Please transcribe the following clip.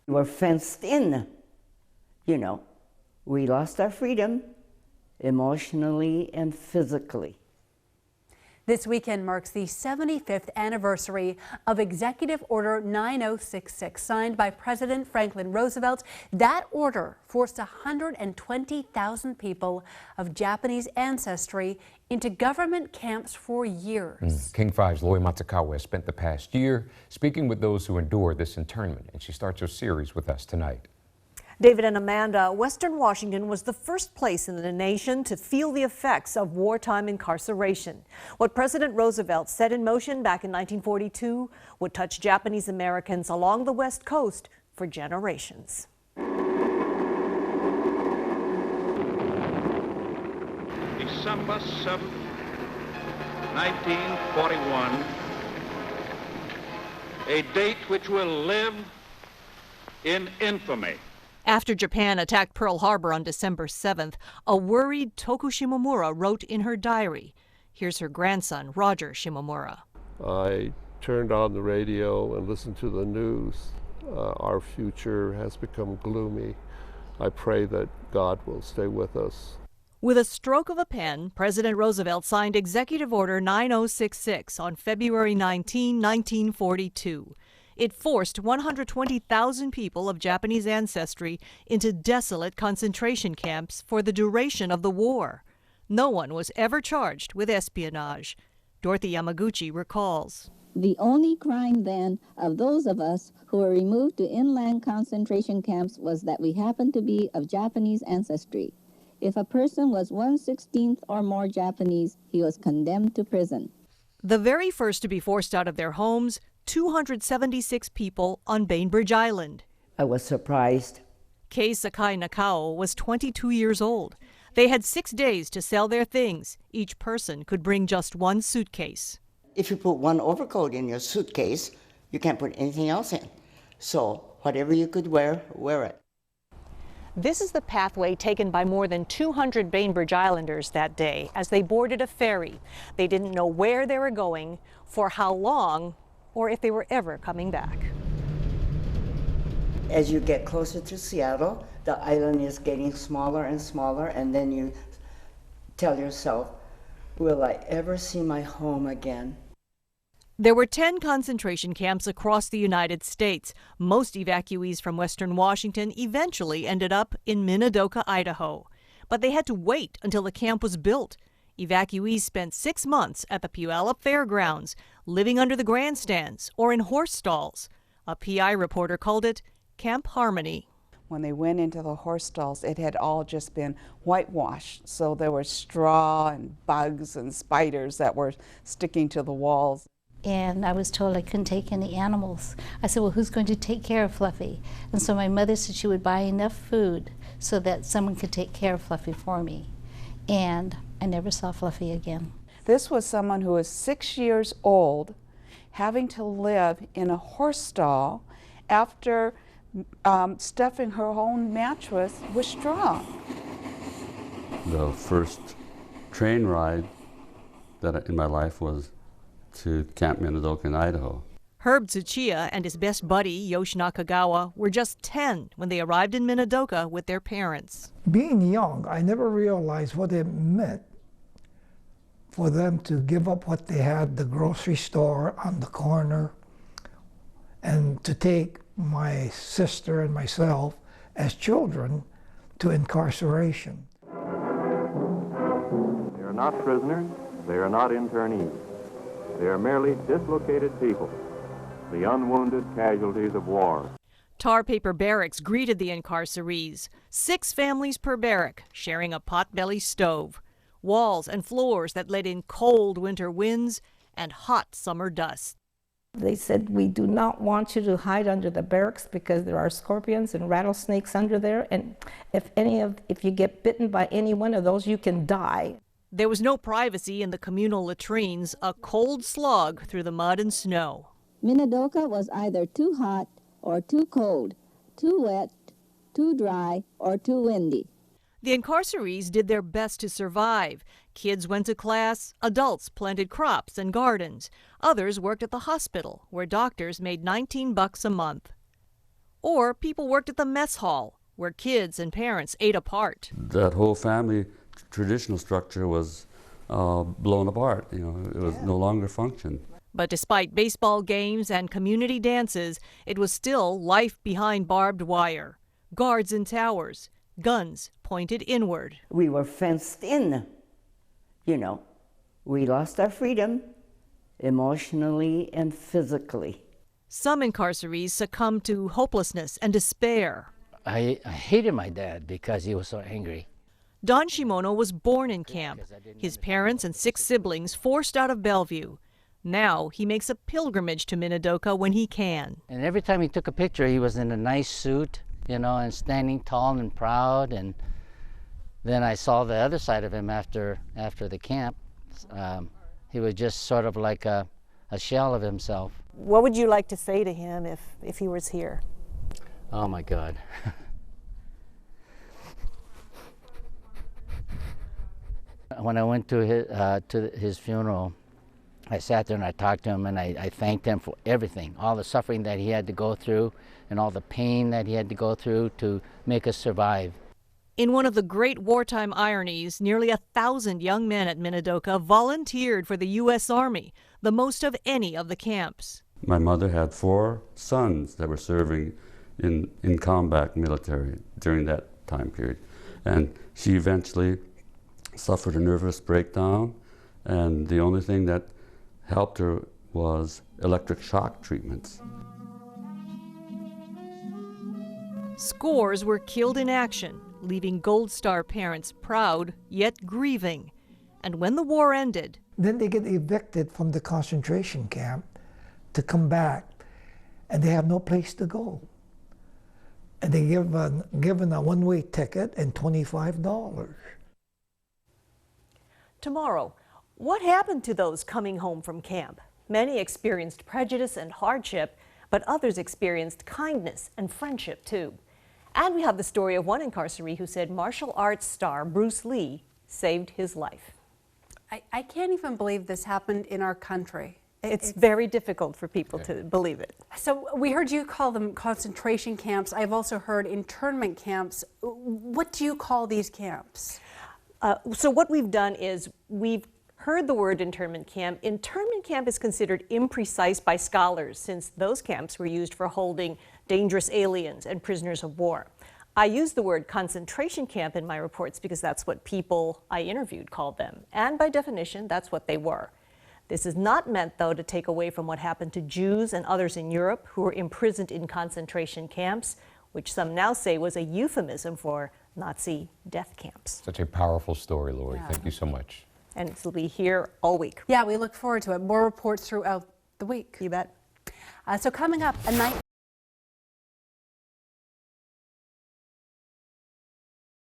We're fenced in, you know. We lost our freedom emotionally and physically. This weekend marks the 75th anniversary of Executive Order 9066, signed by President Franklin Roosevelt. That order forced 120,000 people of Japanese ancestry into government camps for years. King 5's Loi Matsukawa has spent the past year speaking with those who endured this internment, and she starts her series with us tonight. David and Amanda, Western Washington was the first place in the nation to feel the effects of wartime incarceration. What President Roosevelt set in motion back in 1942 would touch Japanese Americans along the West Coast for generations. December 7th, 1941, a date which will live in infamy. After Japan attacked Pearl Harbor on December 7th, a worried Toku Shimomura wrote in her diary. Here's her grandson, Roger Shimomura. I turned on the radio and listened to the news. Our future has become gloomy. I pray that God will stay with us. With a stroke of a pen, President Roosevelt signed Executive Order 9066 on February 19, 1942. It forced 120,000 people of Japanese ancestry into desolate concentration camps for the duration of the war. No one was ever charged with espionage. Dorothy Yamaguchi recalls. The only crime then of those of us who were removed to inland concentration camps was that we happened to be of Japanese ancestry. If a person was 1/16 or more Japanese, he was condemned to prison. The very first to be forced out of their homes, 276 people on Bainbridge Island. I was surprised. Kei Sakai Nakao was 22 years old. They had 6 days to sell their things. Each person could bring just one suitcase. If you put one overcoat in your suitcase, you can't put anything else in. So whatever you could wear, wear it. This is the pathway taken by more than 200 Bainbridge Islanders that day as they boarded a ferry. They didn't know where they were going, for how long, or if they were ever coming back. As you get closer to Seattle, the island is getting smaller and smaller, and then you tell yourself, will I ever see my home again? There were 10 concentration camps across the United States. Most evacuees from Western Washington eventually ended up in Minidoka, Idaho. But they had to wait until the camp was built. Evacuees spent 6 months at the Puyallup Fairgrounds, living under the grandstands or in horse stalls. A PI reporter called it Camp Harmony. When they went into the horse stalls, it had all just been whitewashed. So there was straw and bugs and spiders that were sticking to the walls. And I was told I couldn't take any animals. I said, well, who's going to take care of Fluffy? And so my mother said she would buy enough food so that someone could take care of Fluffy for me. And I never saw Fluffy again. This was someone who was 6 years old, having to live in a horse stall after stuffing her own mattress with straw. The first train ride in my life was to Camp Minidoka in Idaho. Herb Tsuchiya and his best buddy, Yoshi Nakagawa, were just 10 when they arrived in Minidoka with their parents. Being young, I never realized what it meant for them to give up what they had, the grocery store on the corner, and to take my sister and myself as children to incarceration. They are not prisoners, they are not internees. They are merely dislocated people, the unwounded casualties of war. Tar paper barracks greeted the incarcerees. 6 families per barrack, sharing a potbelly stove. Walls and floors that let in cold winter winds and hot summer dust. They said, we do not want you to hide under the barracks because there are scorpions and rattlesnakes under there, and if you get bitten by any one of those, you can die. There was no privacy in the communal latrines, a cold slog through the mud and snow. Minidoka was either too hot or too cold, too wet, too dry, or too windy. The incarcerees did their best to survive. Kids went to class, adults planted crops and gardens. Others worked at the hospital, where doctors made $19 a month. Or people worked at the mess hall, where kids and parents ate apart. That whole family traditional structure was blown apart. You know, it was no longer functioned. But despite baseball games and community dances, it was still life behind barbed wire. Guards in towers, guns pointed inward. We were fenced in, you know. We lost our freedom emotionally and physically. Some incarcerees succumbed to hopelessness and despair. I hated my dad because he was so angry. Don Shimono was born in camp. His parents and 6 siblings forced out of Bellevue. Now he makes a pilgrimage to Minidoka when he can. And every time he took a picture, he was in a nice suit, you know, and standing tall and proud. And then I saw the other side of him after the camp. He was just sort of like a shell of himself. What would you like to say to him if he was here? Oh my God. When I went to his funeral, I sat there and I talked to him and I thanked him for everything, all the suffering that he had to go through and all the pain that he had to go through to make us survive. In one of the great wartime ironies, nearly 1,000 young men at Minidoka volunteered for the U.S. Army, the most of any of the camps. My mother had 4 sons that were serving in combat military during that time period. And she eventually suffered a nervous breakdown, and the only thing that helped her was electric shock treatments. Scores were killed in action, leaving Gold Star parents proud yet grieving. And when the war ended, then they get evicted from the concentration camp to come back, and they have no place to go. And they given a one-way ticket and $25. tomorrow, what happened to those coming home from camp? Many experienced prejudice and hardship, but others experienced kindness and friendship too. And we have the story of one incarceree who said martial arts star Bruce Lee saved his life. I can't even believe this happened in our country. It's very difficult for people to believe it. So we heard you call them concentration camps. I've also heard internment camps. What do you call these camps? So what we've done is we've heard the word internment camp. Internment camp is considered imprecise by scholars since those camps were used for holding dangerous aliens and prisoners of war. I use the word concentration camp in my reports because that's what people I interviewed called them. And by definition, that's what they were. This is not meant, though, to take away from what happened to Jews and others in Europe who were imprisoned in concentration camps, which some now say was a euphemism for Nazi death camps. Such a powerful story, Lori. Yeah. Thank you so much. And it'll be here all week. Yeah, we look forward to it. More reports throughout the week. You bet. So coming up, a night